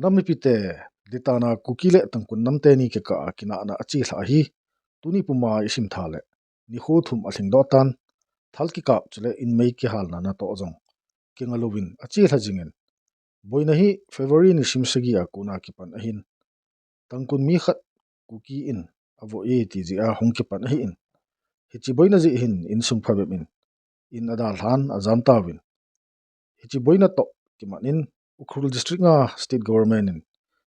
Kadam pite ditana Kuki le Tangkhul namte ni ke ka kina na achi thla hi tuni puma isim thale ni khu thum a thling do tan thalki kap chule in mei ki hal na to jong kingalowin achi thla jingen boina hi February ni simsagi a kuna ki pan ahin Tangkhul mi khat Kuki in avo e ti ji a hong ki pan hi in hichi boina ji hin in sung phabem in adal han azam tawin hichi boina to ki manin Ukhrul district nga state government in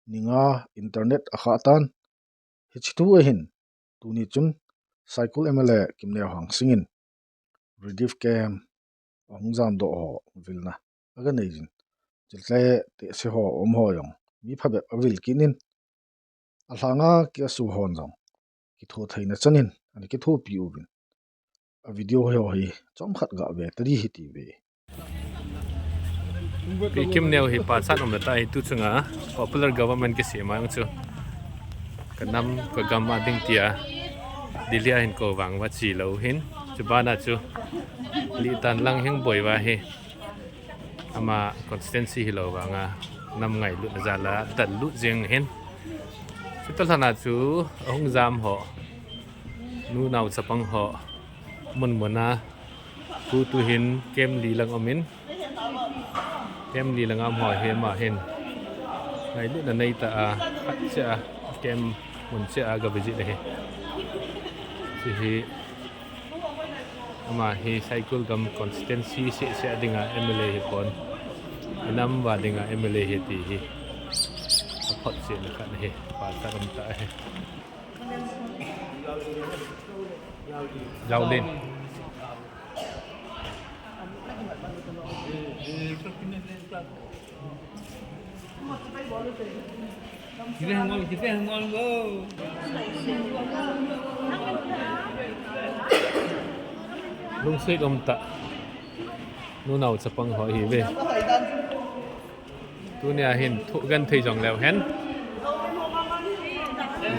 ninga internet akhatan hichitu ahin tuni chun cycle MLA kimne hang singin relief camp ongjam do ho vilna aga neijin chiltle te se ho ho yong mi phabe avil kinin alhanga ki asu hon jong ki tho thaina chanin ani ki tho pi ubin a video ho hi chom khat ga ve tari hi ti ve Kim neo hi pa chat om ta hi tu chunga popular government ke se ma chu kanam ko gamma ding tia dilia hin ko wang wa chi lo hin chu bana chu li tan lang heng boi wa he ama consistency hi lo wanga nam ngai lu za la dal lu jeng hen chu tal thana chu hong jam ho nu nau chapang ho mun mona tu tu hin kem li lang omin kem li lang am ho he ma hen ngai lu na nei ta a cha kem mun cha ga visit le he si hi ama hi cycle gam consistency se dinga MLA hi kon nam wa dinga MLA hi ti hi phot se le khan he pa ta ram ta he Giao lên Kita hangon go. lung suy om ta nu nào chapang ho hi ve tu nia hin thu gan thei jong leo hen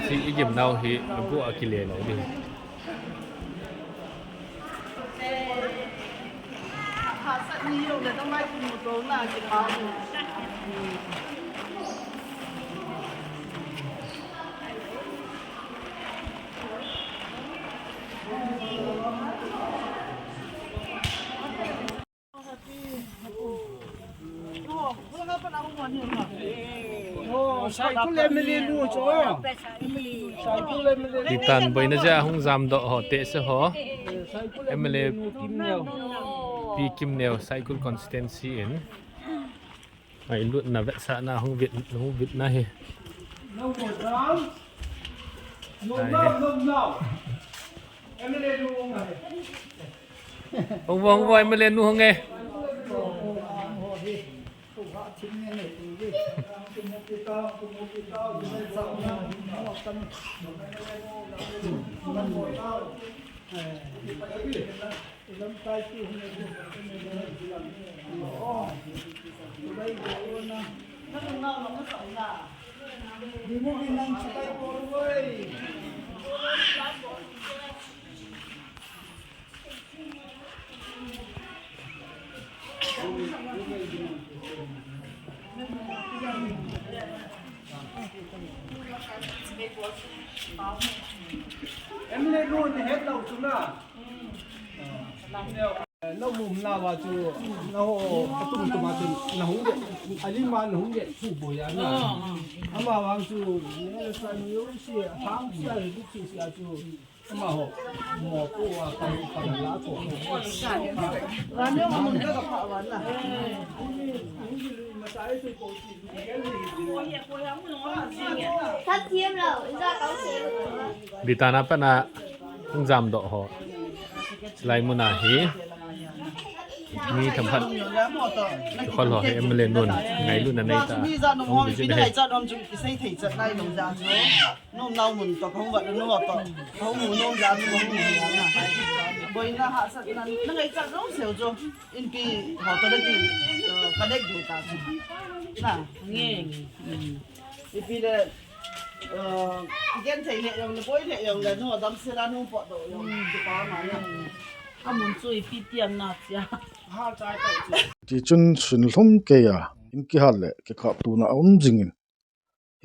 si igim nào hi bu akile lo đi đi tan bơi nó ra không dám độ họ tệ sẽ họ MLA pi kim neo cycle consistency in mày luôn là vẹn xã na không Việt na he ông voi MLA nu không nghe Em lên luôn thì hết đầu chúng nào. Nó mồm nào vào chứ nó tụm tụm mà tụm nó húng điện, anh mà nó húng điện phụ bồi anh à. Anh mà vào chứ nó sai nhiều gì, tháng sai thì chỉ sai chứ. Anh mà họ mò cô à phải lá cổ. Và nếu mà mình có họ vẫn là thắt thêm rồi ra cáo xíu đi tan apa na không dám độ họ lại muốn na hi mi thầm hận con họ em lên luôn ngày luôn là nay ta không bị chuyện này bởi nó hạ sẵn nó ngay chắc nó xỉu cho in kỳ họ tới đây cái đấy đủ cả nè nghe vì là cái thể hiện là bối thể hiện là nó đâm xe ra nó bỏ đồ cái đó mà anh muốn chơi phi tiền nào chứ ti chun sun hlum ke ya in ki hal le ke khap tu na om jingin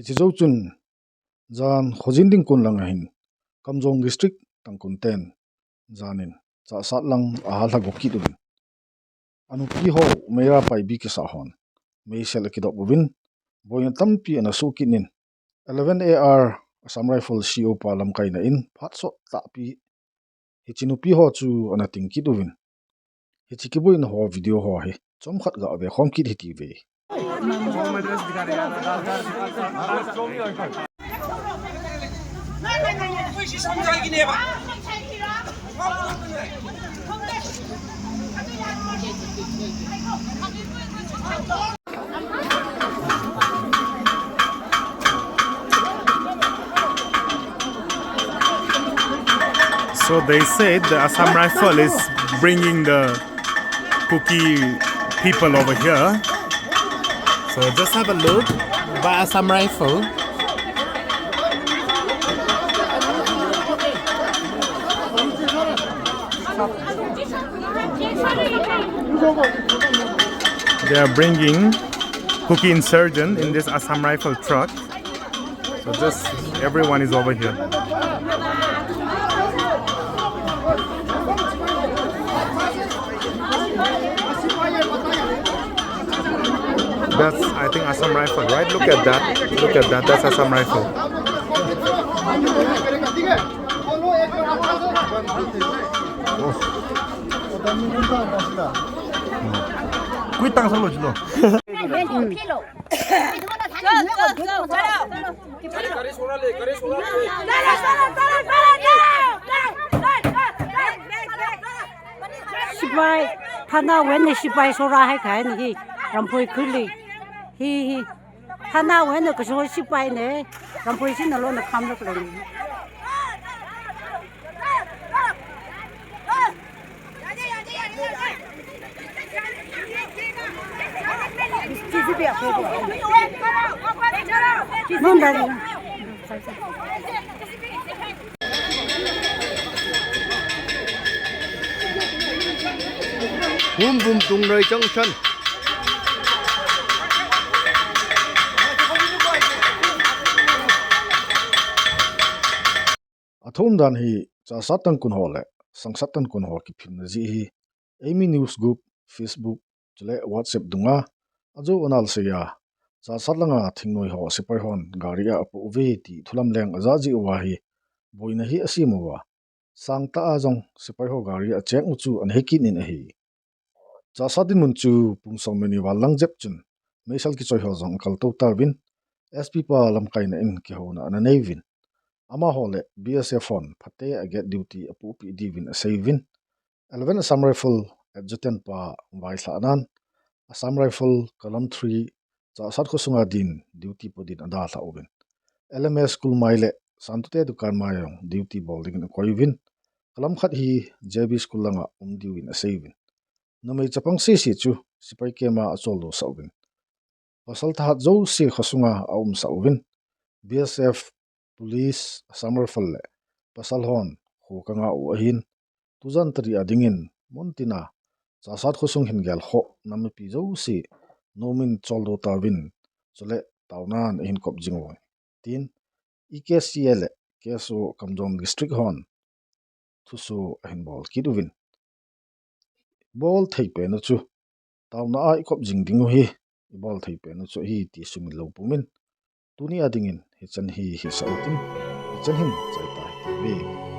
hi zo chun zan khojin ding kun lang hin kamjong district tangkun ten zanin cha sat lang a hal hagok ki dun anu pi ho meira pai bi ki sa hon mei sel ki dok bovin boin tampi ana su kinin 11 AR Assam Rifle CO pa lam kai na in phat so ta pi hi chinu pi ho chu ana ting ki duvin hi chi ki boin ho video ho hi chom khat ga ve khom ki hi ti ve So they said the Assam Rifle is bringing the Kuki people over here. So just have a look by Assam Rifle. They are bringing Kuki insurgent in this Assam Rifle truck. So just everyone is over here. That's, I think, Assam Rifle, right? Look at that. Look at that. That's Assam Rifle. kuitang salo jilo Sipai thana wen ne sipai sora hai khai ni rampoi khuli hi thana wen ne ko so sipai ne rampoi sin lo na kham lok le non da Bum bum tung nơi trong sân. athum dan hi cha satan kun ho le sang satan kun ho ki phin ji hi amy news group Facebook chule WhatsApp dunga ajo onal se ya cha satlanga thingnoi ho sipai hon garia apu ve ti thulam leng aza ji wa hi boina hi asimu wa sang ta ajong sipai ho garia chek uchu an hekin in hi cha satin mun chu pung som meni wa langjep chun meisal ki choi ho jong kal to ta win SP pa lam kai na in ki ho na na nevin ama hole BSF on phate get duty apu pi divin a savin 11 Assam Rifle adjutant pa vai sanan Assam Rifle kalam 3 cha sat ko sunga din duty podin ada sa oben LMS school maile santute dukan mayong duty bolding na koivin kalam khat hi JB school langa diwin a savin namai chapang si chu sipai kema acholo sa oben pasal tha Jouse khasunga sa oben BSF police Assam Rifle pasal hon ho kanga u ahin tuzan tari adingin montina cha sat khosung hin gal kho nam pi Jouse nomin choldo tawin chole tawnan hin kop jingo tin EKCL keso kamjong district hon thusu hin bol kiduvin bol theipe na chu tawna ai kop jing dingu hi bol theipe na chu hi ti sumi lo pumin tuni adingin hi chan hi sautin chan him chai tai be